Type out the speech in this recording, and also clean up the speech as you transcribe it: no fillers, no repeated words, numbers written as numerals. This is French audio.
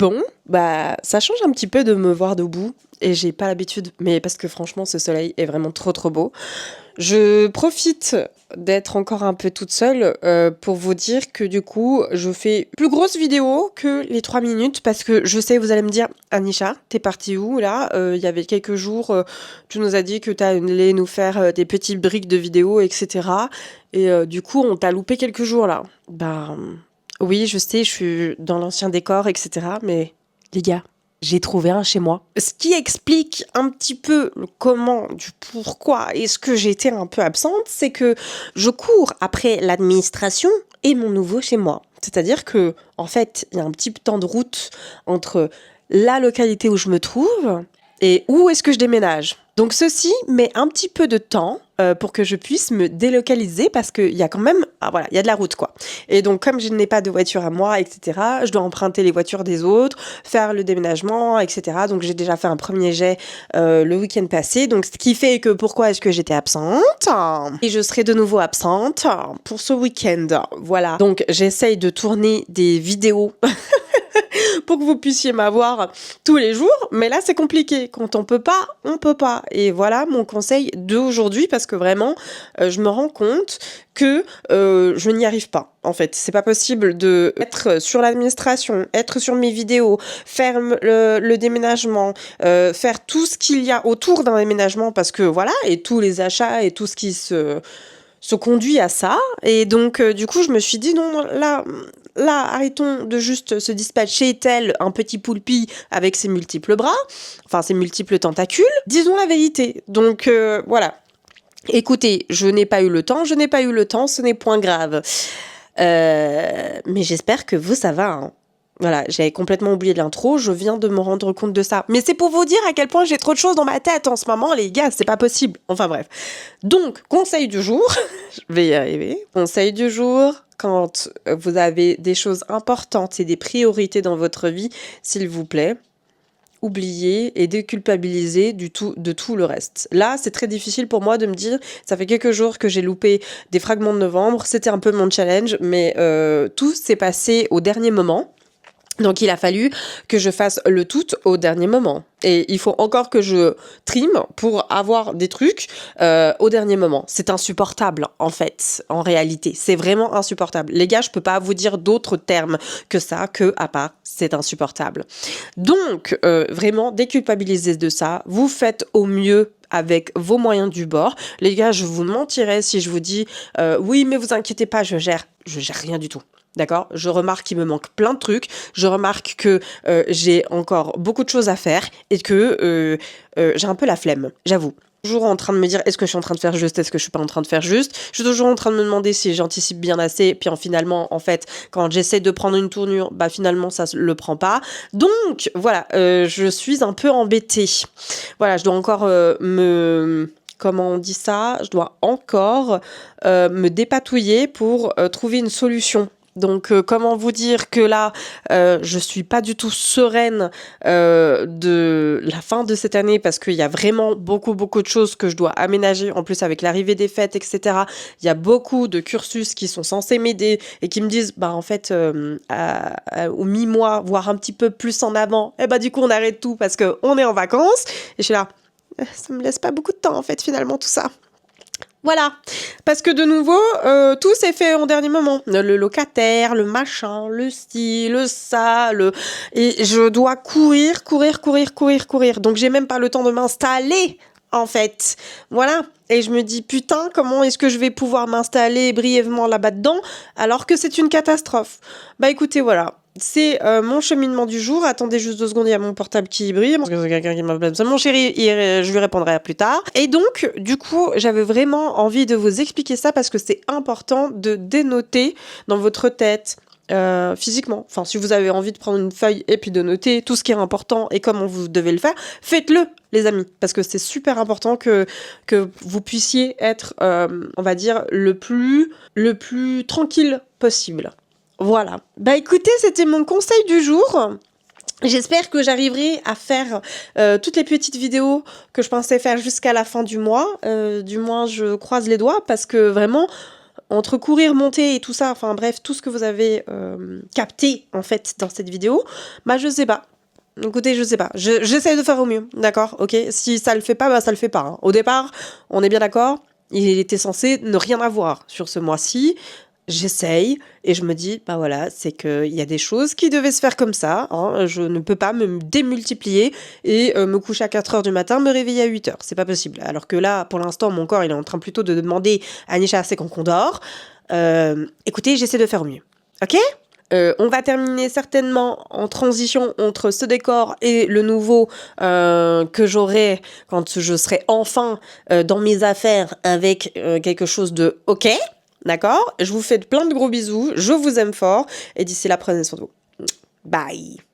Bon, bah ça change un petit peu de me voir debout et j'ai pas l'habitude, mais parce que franchement ce soleil est vraiment trop beau. Je profite d'être encore un peu toute seule pour vous dire que du coup je fais plus grosse vidéo que les 3 minutes parce que je sais vous allez me dire Anisha t'es partie où là? Il y avait quelques jours tu nous as dit que t'allais nous faire des petites briques de vidéos etc. Et du coup on t'a loupé quelques jours là. Bah oui je sais je suis dans l'ancien décor etc. Mais les gars j'ai trouvé un chez moi. Ce qui explique un petit peu le comment, du pourquoi est-ce que j'ai été un peu absente, c'est que je cours après l'administration et mon nouveau chez moi. C'est-à-dire que, en fait, il y a un petit temps de route entre la localité où je me trouve et où est-ce que je déménage. Donc ceci met un petit peu de temps pour que je puisse me délocaliser parce qu'il y a quand même, voilà, il y a de la route quoi. Et donc comme je n'ai pas de voiture à moi, etc., je dois emprunter les voitures des autres, faire le déménagement, etc. Donc j'ai déjà fait un premier jet le week-end passé. Donc ce qui fait que pourquoi est-ce que j'étais absente et je serai de nouveau absente pour ce week-end. Voilà. Donc j'essaye de tourner des vidéos pour que vous puissiez m'avoir tous les jours. Mais là, c'est compliqué. Quand on peut pas, on peut pas. Et voilà mon conseil d'aujourd'hui parce que vraiment, je me rends compte que je n'y arrive pas. En fait, c'est pas possible de être sur l'administration, être sur mes vidéos, faire le déménagement, faire tout ce qu'il y a autour d'un déménagement parce que voilà, et tous les achats et tout ce qui se conduit à ça. Et donc, du coup, je me suis dit, non, là, arrêtons de juste se dispatcher tel un petit poulpi avec ses multiples bras, enfin, ses multiples tentacules. Disons la vérité. Donc, voilà. Écoutez, je n'ai pas eu le temps, ce n'est point grave. Mais j'espère que vous, ça va, hein. Voilà, j'avais complètement oublié l'intro, je viens de me rendre compte de ça. Mais c'est pour vous dire à quel point j'ai trop de choses dans ma tête en ce moment, les gars, c'est pas possible. Enfin bref. Donc, conseil du jour, je vais y arriver. Conseil du jour, quand vous avez des choses importantes et des priorités dans votre vie, s'il vous plaît, oublier et déculpabiliser de tout le reste. Là, c'est très difficile pour moi de me dire, ça fait quelques jours que j'ai loupé des fragments de novembre, c'était un peu mon challenge, mais tout s'est passé au dernier moment. Donc il a fallu que je fasse le tout au dernier moment. Et il faut encore que je trime pour avoir des trucs au dernier moment. C'est insupportable en fait, en réalité. C'est vraiment insupportable. Les gars, je peux pas vous dire d'autres termes que ça, que à part, c'est insupportable. Donc vraiment, déculpabilisez de ça. Vous faites au mieux avec vos moyens du bord. Les gars, je vous mentirais si je vous dis oui, mais vous inquiétez pas, je gère rien du tout. D'accord? Je remarque qu'il me manque plein de trucs. Je remarque que j'ai encore beaucoup de choses à faire et que j'ai un peu la flemme, j'avoue. Toujours en train de me dire est-ce que je suis en train de faire juste, est-ce que je suis pas en train de faire juste. Je suis toujours en train de me demander si j'anticipe bien assez. Puis finalement, en fait, quand j'essaie de prendre une tournure, bah finalement ça le prend pas. Donc voilà, je suis un peu embêtée. Voilà, je dois encore comment on dit ça? Je dois encore me dépatouiller pour trouver une solution. Donc, comment vous dire que là, je suis pas du tout sereine de la fin de cette année parce qu'il y a vraiment beaucoup de choses que je dois aménager. En plus, avec l'arrivée des fêtes, etc., il y a beaucoup de cursus qui sont censés m'aider et qui me disent, bah en fait, au mi-mois, voire un petit peu plus en avant, et bah du coup, on arrête tout parce que on est en vacances. Et je suis là, ça me laisse pas beaucoup de temps en fait, finalement, tout ça. Voilà, parce que de nouveau, tout s'est fait en dernier moment. Le locataire, le machin, le ci, le ça, et je dois courir. Donc j'ai même pas le temps de m'installer, en fait. Voilà. Et je me dis, putain, comment est-ce que je vais pouvoir m'installer brièvement là-bas dedans, alors que c'est une catastrophe? Bah écoutez, voilà. C'est mon cheminement du jour. Attendez juste 2 secondes, il y a mon portable qui brille. Parce que c'est quelqu'un qui m'appelle. Mon chéri, je lui répondrai plus tard. Et donc, du coup, j'avais vraiment envie de vous expliquer ça parce que c'est important de dénoter dans votre tête. Physiquement, enfin si vous avez envie de prendre une feuille et puis de noter tout ce qui est important et comment vous devez le faire, faites-le les amis, parce que c'est super important que vous puissiez être, on va dire, le plus tranquille possible. Voilà. Bah écoutez, c'était mon conseil du jour. J'espère que j'arriverai à faire toutes les petites vidéos que je pensais faire jusqu'à la fin du mois. Du moins, je croise les doigts parce que vraiment, entre courir, monter et tout ça, enfin bref, tout ce que vous avez capté en fait dans cette vidéo, bah je sais pas. Écoutez, je sais pas. J'essaie de faire au mieux, d'accord? Ok? Si ça le fait pas, bah ça le fait pas, hein. Au départ, on est bien d'accord, il était censé ne rien avoir sur ce mois-ci. J'essaye et je me dis, bah voilà, c'est qu'il y a des choses qui devaient se faire comme ça, hein. Je ne peux pas me démultiplier et me coucher à 4 heures du matin, me réveiller à 8 heures. C'est pas possible. Alors que là, pour l'instant, mon corps, il est en train plutôt de demander à Nisha, c'est qu'on dort. Écoutez, j'essaie de faire au mieux. Ok? On va terminer certainement en transition entre ce décor et le nouveau que j'aurai quand je serai enfin dans mes affaires avec quelque chose de ok. D'accord? Je vous fais plein de gros bisous. Je vous aime fort. Et d'ici là, prenez soin de vous. Bye.